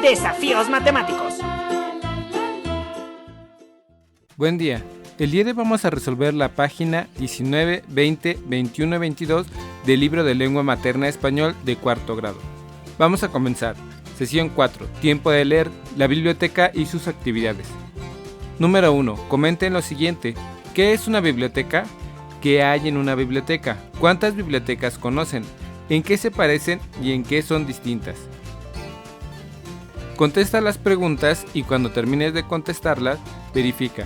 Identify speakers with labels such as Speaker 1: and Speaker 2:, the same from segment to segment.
Speaker 1: Desafíos matemáticos.
Speaker 2: Buen día. El día de hoy vamos a resolver la página 19, 20, 21 y 22 del libro de lengua materna español de cuarto grado. Vamos a comenzar. Sesión 4. Tiempo de leer, la biblioteca y sus actividades. Número 1. Comenten lo siguiente. ¿Qué es una biblioteca? ¿Qué hay en una biblioteca? ¿Cuántas bibliotecas conocen? ¿En qué se parecen y en qué son distintas? Contesta las preguntas y cuando termines de contestarlas, verifica.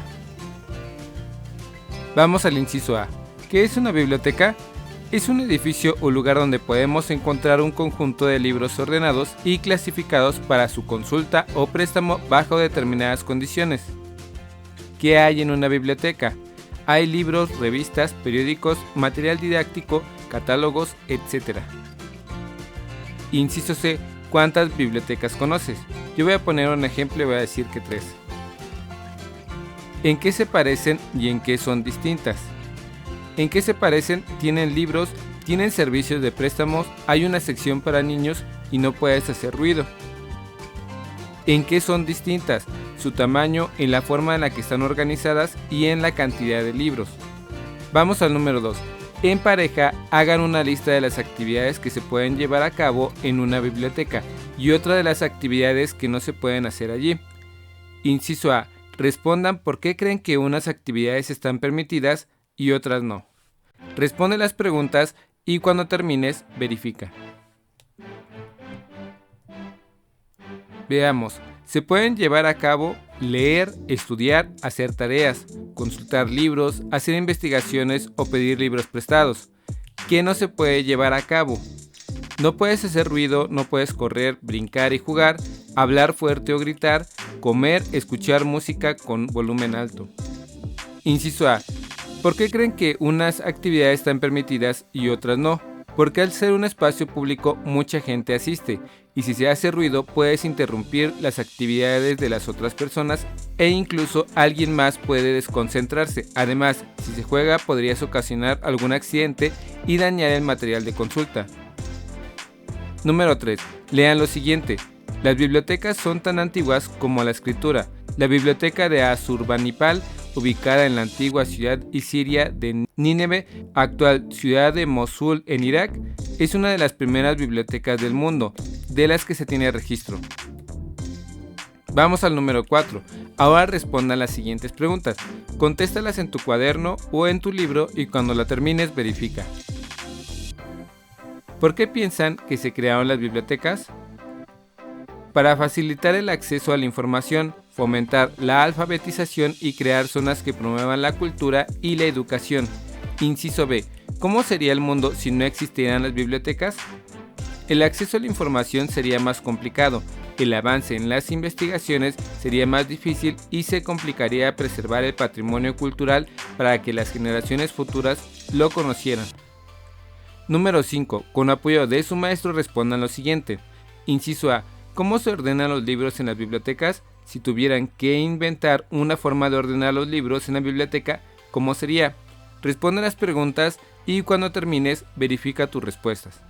Speaker 2: Vamos al inciso A. ¿Qué es una biblioteca? Es un edificio o lugar donde podemos encontrar un conjunto de libros ordenados y clasificados para su consulta o préstamo bajo determinadas condiciones. ¿Qué hay en una biblioteca? Hay libros, revistas, periódicos, material didáctico, catálogos, etc. Inciso C. ¿Cuántas bibliotecas conoces? Yo voy a poner un ejemplo y voy a decir que 3. ¿En qué se parecen y en qué son distintas? ¿En qué se parecen? Tienen libros, tienen servicios de préstamos, hay una sección para niños y no puedes hacer ruido. ¿En qué son distintas? Su tamaño, en la forma en la que están organizadas y en la cantidad de libros. Vamos al número 2. En pareja, hagan una lista de las actividades que se pueden llevar a cabo en una biblioteca y otra de las actividades que no se pueden hacer allí. Inciso A. Respondan por qué creen que unas actividades están permitidas y otras no. Responde las preguntas y cuando termines, verifica. Veamos. Se pueden llevar a cabo leer, estudiar, hacer tareas, consultar libros, hacer investigaciones o pedir libros prestados. ¿Qué no se puede llevar a cabo? No puedes hacer ruido, no puedes correr, brincar y jugar, hablar fuerte o gritar, comer, escuchar música con volumen alto. Inciso A. ¿Por qué creen que unas actividades están permitidas y otras no? Porque al ser un espacio público mucha gente asiste y si se hace ruido puedes interrumpir las actividades de las otras personas e incluso alguien más puede desconcentrarse. Además, si se juega podrías ocasionar algún accidente y dañar el material de consulta. Número 3. Lean lo siguiente. Las bibliotecas son tan antiguas como la escritura. La biblioteca de Asurbanipal, ubicada en la antigua ciudad siria de Nínive, actual ciudad de Mosul en Irak, es una de las primeras bibliotecas del mundo, de las que se tiene registro. Vamos al número 4. Ahora respondan las siguientes preguntas. Contéstalas en tu cuaderno o en tu libro y cuando la termines verifica. ¿Por qué piensan que se crearon las bibliotecas? Para facilitar el acceso a la información, fomentar la alfabetización y crear zonas que promuevan la cultura y la educación. Inciso B. ¿Cómo sería el mundo si no existieran las bibliotecas? El acceso a la información sería más complicado, el avance en las investigaciones sería más difícil y se complicaría preservar el patrimonio cultural para que las generaciones futuras lo conocieran. Número 5. Con apoyo de su maestro respondan lo siguiente. Inciso A. ¿Cómo se ordenan los libros en las bibliotecas? Si tuvieran que inventar una forma de ordenar los libros en la biblioteca, ¿cómo sería? Responde las preguntas y cuando termines, verifica tus respuestas.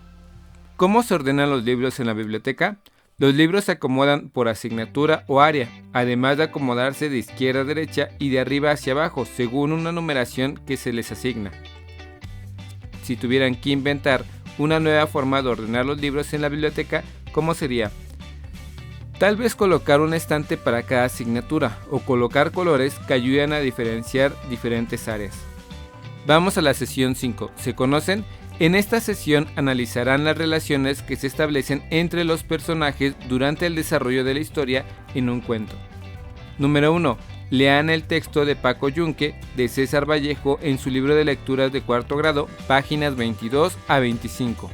Speaker 2: ¿Cómo se ordenan los libros en la biblioteca? Los libros se acomodan por asignatura o área, además de acomodarse de izquierda a derecha y de arriba hacia abajo, según una numeración que se les asigna. Si tuvieran que inventar una nueva forma de ordenar los libros en la biblioteca, ¿cómo sería? Tal vez colocar un estante para cada asignatura o colocar colores que ayuden a diferenciar diferentes áreas. Vamos a la sesión 5. ¿Se conocen? En esta sesión analizarán las relaciones que se establecen entre los personajes durante el desarrollo de la historia en un cuento. Número 1. Lean el texto de Paco Yunque de César Vallejo en su libro de lecturas de cuarto grado, páginas 22 a 25.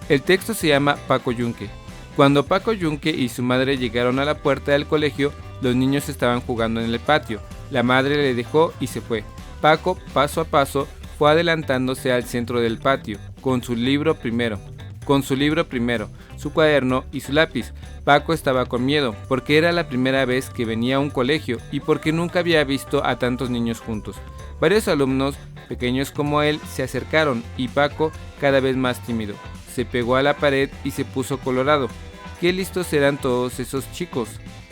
Speaker 2: El texto se llama Paco Yunque. Cuando Paco Yunque y su madre llegaron a la puerta del colegio, los niños estaban jugando en el patio. La madre le dejó y se fue. Paco, paso a paso, fue adelantándose al centro del patio, con su libro primero, su cuaderno y su lápiz. Paco estaba con miedo, porque era la primera vez que venía a un colegio y porque nunca había visto a tantos niños juntos. Varios alumnos, pequeños como él, se acercaron y Paco, cada vez más tímido, se pegó a la pared y se puso colorado. Qué listos eran todos esos chicos,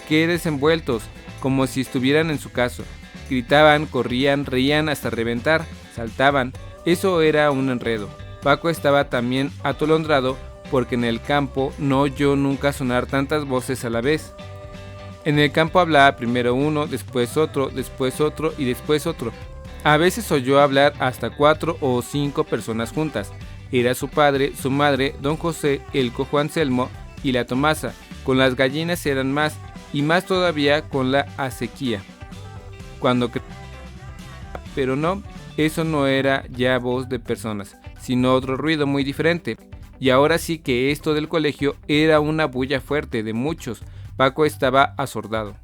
Speaker 2: qué desenvueltos, como si estuvieran en su casa. Gritaban, corrían, reían hasta reventar, saltaban. Eso era un enredo. Paco estaba también atolondrado porque en el campo no oyó nunca sonar tantas voces a la vez. En el campo hablaba primero uno, después otro y después otro. A veces oyó hablar hasta 4 o 5 personas juntas. Era su padre, su madre, don José, el cojo Anselmo y la Tomasa. Con las gallinas eran más, y más todavía con la acequia. Pero no, eso no era ya voz de personas, sino otro ruido muy diferente. Y ahora sí que esto del colegio era una bulla fuerte de muchos. Paco estaba asordado.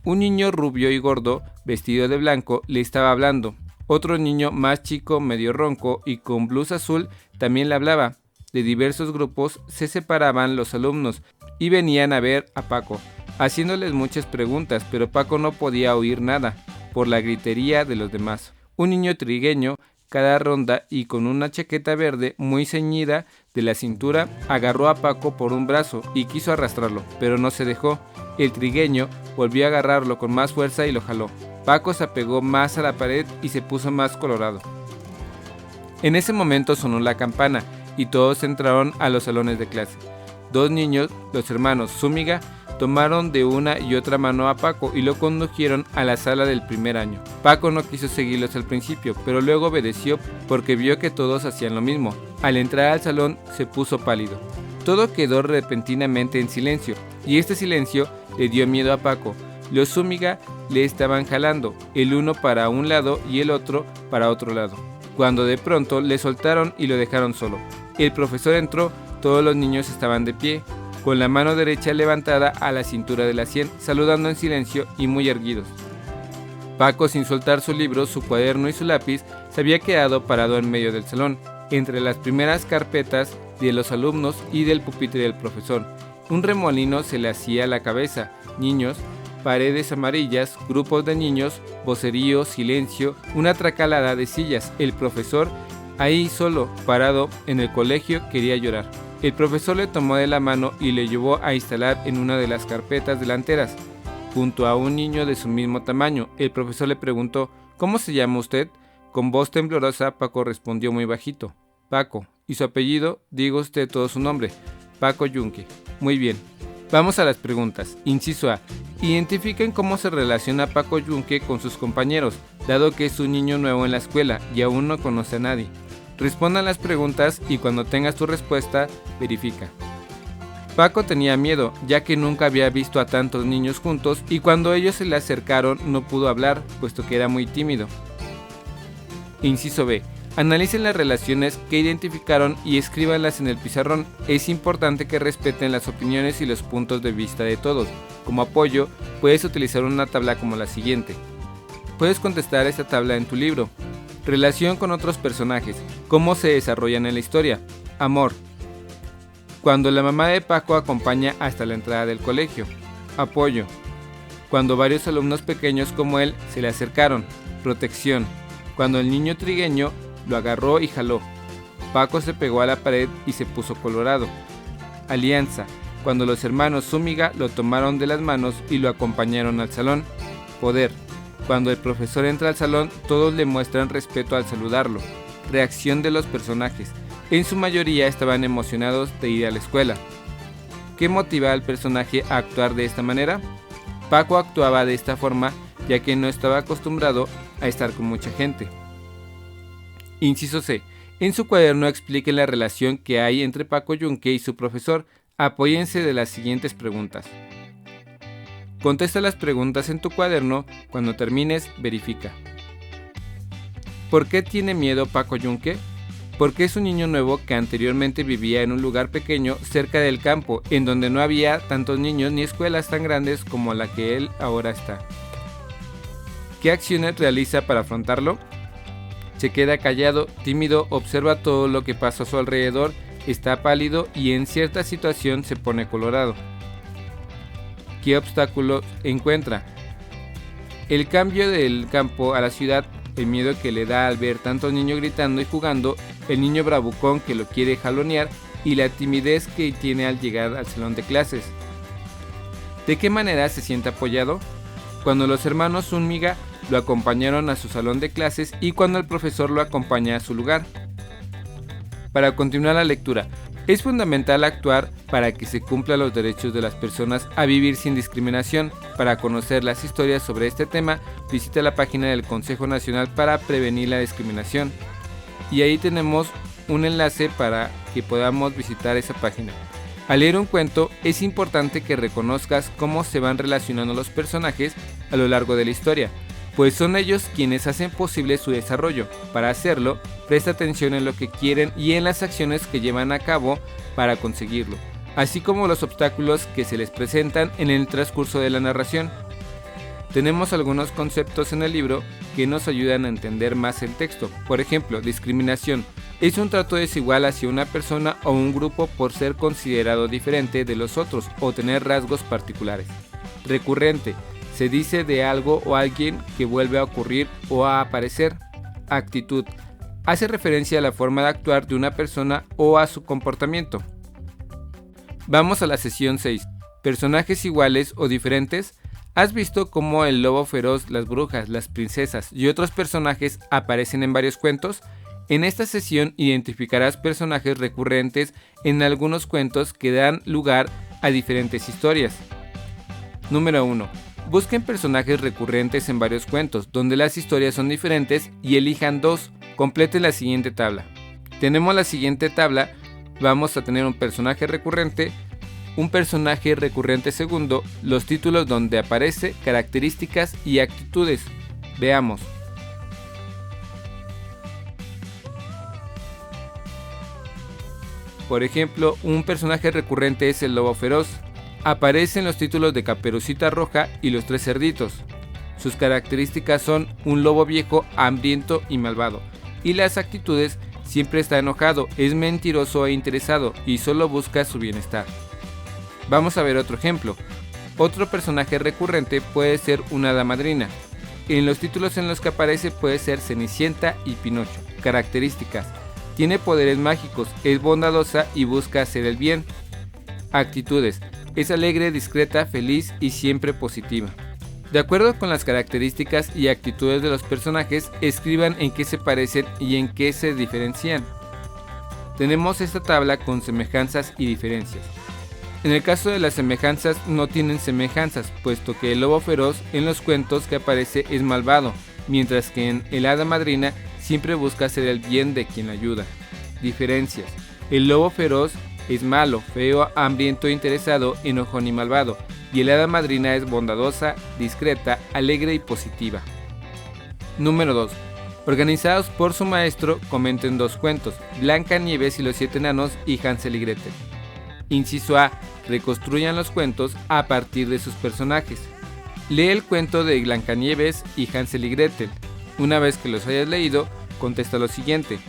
Speaker 2: Un niño rubio y gordo, vestido de blanco, le estaba hablando. Otro niño más chico, medio ronco y con blusa azul, también le hablaba. De diversos grupos se separaban los alumnos y venían a ver a Paco, haciéndoles muchas preguntas, pero Paco no podía oír nada, por la gritería de los demás. Un niño trigueño, cada ronda y con una chaqueta verde muy ceñida de la cintura, agarró a Paco por un brazo y quiso arrastrarlo, pero no se dejó. El trigueño volvió a agarrarlo con más fuerza y lo jaló. Paco se apegó más a la pared y se puso más colorado. En ese momento sonó la campana y todos entraron a los salones de clase. 2 niños, los hermanos Zúñiga, tomaron de una y otra mano a Paco y lo condujeron a la sala del primer año. Paco no quiso seguirlos al principio, pero luego obedeció porque vio que todos hacían lo mismo. Al entrar al salón se puso pálido. Todo quedó repentinamente en silencio, y este silencio le dio miedo a Paco. Los Zúñiga le estaban jalando, el uno para un lado y el otro para otro lado, cuando de pronto le soltaron y lo dejaron solo. El profesor entró, todos los niños estaban de pie, con la mano derecha levantada a la cintura de la sien, saludando en silencio y muy erguidos. Paco, sin soltar su libro, su cuaderno y su lápiz, se había quedado parado en medio del salón, entre las primeras carpetas de los alumnos y del pupitre del profesor. Un remolino se le hacía a la cabeza, niños, paredes amarillas, grupos de niños, vocerío, silencio, una tracalada de sillas. El profesor, ahí solo, parado en el colegio, quería llorar. El profesor le tomó de la mano y le llevó a instalar en una de las carpetas delanteras, junto a un niño de su mismo tamaño. El profesor le preguntó: ¿cómo se llama usted? Con voz temblorosa, Paco respondió muy bajito: Paco. ¿Y su apellido? Diga usted todo su nombre. Paco Yunque. Muy bien. Vamos a las preguntas. Inciso A. Identifiquen cómo se relaciona Paco Yunque con sus compañeros, dado que es un niño nuevo en la escuela y aún no conoce a nadie. Respondan las preguntas y cuando tengas tu respuesta, verifica. Paco tenía miedo, ya que nunca había visto a tantos niños juntos y cuando ellos se le acercaron no pudo hablar, puesto que era muy tímido. Inciso B. Analicen las relaciones que identificaron y escríbanlas en el pizarrón. Es importante que respeten las opiniones y los puntos de vista de todos. Como apoyo, puedes utilizar una tabla como la siguiente. Puedes contestar esta tabla en tu libro. Relación con otros personajes. ¿Cómo se desarrollan en la historia? Amor. Cuando la mamá de Paco acompaña hasta la entrada del colegio. Apoyo. Cuando varios alumnos pequeños como él se le acercaron. Protección. Cuando el niño trigueño lo agarró y jaló. Paco se pegó a la pared y se puso colorado. Alianza. Cuando los hermanos Zúñiga lo tomaron de las manos y lo acompañaron al salón. Poder. Cuando el profesor entra al salón, todos le muestran respeto al saludarlo. Reacción de los personajes. En su mayoría estaban emocionados de ir a la escuela. ¿Qué motiva al personaje a actuar de esta manera? Paco actuaba de esta forma ya que no estaba acostumbrado a estar con mucha gente. Inciso C. En su cuaderno expliquen la relación que hay entre Paco Yunque y su profesor. Apóyense de las siguientes preguntas. Contesta las preguntas en tu cuaderno. Cuando termines, verifica. ¿Por qué tiene miedo Paco Yunque? Porque es un niño nuevo que anteriormente vivía en un lugar pequeño cerca del campo, en donde no había tantos niños ni escuelas tan grandes como la que él ahora está. ¿Qué acciones realiza para afrontarlo? Se queda callado, tímido, observa todo lo que pasa a su alrededor, está pálido y en cierta situación se pone colorado. ¿Qué obstáculos encuentra? El cambio del campo a la ciudad, el miedo que le da al ver tantos niños gritando y jugando, el niño bravucón que lo quiere jalonear y la timidez que tiene al llegar al salón de clases. ¿De qué manera se siente apoyado? Cuando los hermanos Zúñiga lo acompañaron a su salón de clases y cuando el profesor lo acompaña a su lugar. Para continuar la lectura, es fundamental actuar para que se cumplan los derechos de las personas a vivir sin discriminación. Para conocer las historias sobre este tema, visita la página del Consejo Nacional para Prevenir la Discriminación. Y ahí tenemos un enlace para que podamos visitar esa página. Al leer un cuento, es importante que reconozcas cómo se van relacionando los personajes a lo largo de la historia, pues son ellos quienes hacen posible su desarrollo. Para hacerlo, presta atención en lo que quieren y en las acciones que llevan a cabo para conseguirlo, así como los obstáculos que se les presentan en el transcurso de la narración. Tenemos algunos conceptos en el libro que nos ayudan a entender más el texto. Por ejemplo, discriminación es un trato desigual hacia una persona o un grupo por ser considerado diferente de los otros o tener rasgos particulares. Recurrente se dice de algo o alguien que vuelve a ocurrir o a aparecer. Actitud hace referencia a la forma de actuar de una persona o a su comportamiento. Vamos a la sesión 6. Personajes iguales o diferentes. ¿Has visto cómo el lobo feroz, las brujas, las princesas y otros personajes aparecen en varios cuentos? En esta sesión identificarás personajes recurrentes en algunos cuentos que dan lugar a diferentes historias. Número 1. Busquen personajes recurrentes en varios cuentos, donde las historias son diferentes y elijan 2. Complete la siguiente tabla. Tenemos la siguiente tabla. Vamos a tener un personaje recurrente segundo, los títulos donde aparece, características y actitudes. Veamos. Por ejemplo, un personaje recurrente es el lobo feroz. Aparece en los títulos de Caperucita Roja y Los Tres Cerditos. Sus características son un lobo viejo, hambriento y malvado. Y las actitudes: siempre está enojado, es mentiroso e interesado y solo busca su bienestar. Vamos a ver otro ejemplo. Otro personaje recurrente puede ser una hada madrina. En los títulos en los que aparece puede ser Cenicienta y Pinocho. Características: tiene poderes mágicos, es bondadosa y busca hacer el bien. Actitudes: es alegre, discreta, feliz y siempre positiva. De acuerdo con las características y actitudes de los personajes, escriban en qué se parecen y en qué se diferencian. Tenemos esta tabla con semejanzas y diferencias. En el caso de las semejanzas, no tienen semejanzas, puesto que el lobo feroz en los cuentos que aparece es malvado, mientras que en el hada madrina siempre busca hacer el bien de quien la ayuda. Diferencias: el lobo feroz es malo, feo, hambriento, interesado, enojón y malvado, y el hada madrina es bondadosa, discreta, alegre y positiva. Número 2. Organizados por su maestro, comenten 2 cuentos: Blancanieves y los 7 enanos y Hansel y Gretel. Inciso A. Reconstruyan los cuentos a partir de sus personajes. Lee el cuento de Blancanieves y Hansel y Gretel. Una vez que los hayas leído, contesta lo siguiente.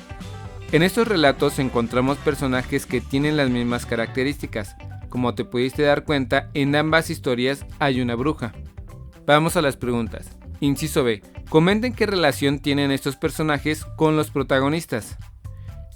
Speaker 2: En estos relatos encontramos personajes que tienen las mismas características. Como te pudiste dar cuenta, en ambas historias hay una bruja. Vamos a las preguntas. Inciso B. Comenten qué relación tienen estos personajes con los protagonistas.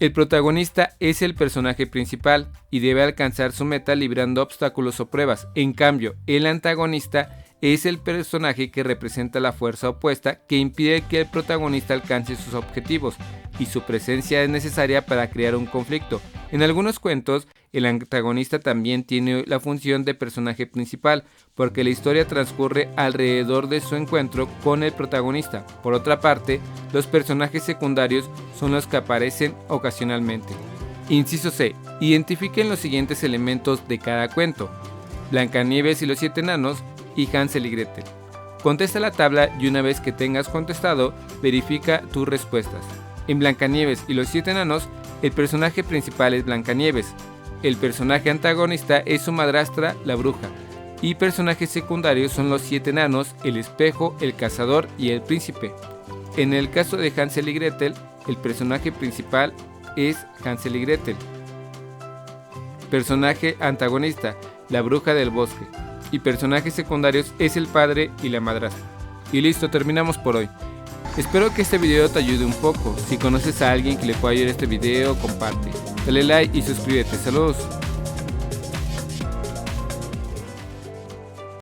Speaker 2: El protagonista es el personaje principal y debe alcanzar su meta librando obstáculos o pruebas. En cambio, el antagonista es el personaje que representa la fuerza opuesta que impide que el protagonista alcance sus objetivos, y su presencia es necesaria para crear un conflicto. En algunos cuentos, el antagonista también tiene la función de personaje principal, porque la historia transcurre alrededor de su encuentro con el protagonista. Por otra parte, los personajes secundarios son los que aparecen ocasionalmente. Inciso C. Identifiquen los siguientes elementos de cada cuento: Blancanieves y los 7 enanos y Hansel y Gretel. Contesta la tabla y una vez que tengas contestado, verifica tus respuestas. En Blancanieves y los 7 enanos, el personaje principal es Blancanieves. El personaje antagonista es su madrastra, la bruja. Y personajes secundarios son los 7 enanos, el espejo, el cazador y el príncipe. En el caso de Hansel y Gretel, el personaje principal es Hansel y Gretel. Personaje antagonista, la bruja del bosque. Y personajes secundarios es el padre y la madrastra. Y listo, terminamos por hoy. Espero que este video te ayude un poco. Si conoces a alguien que le pueda ayudar este video, comparte. Dale like y suscríbete. Saludos.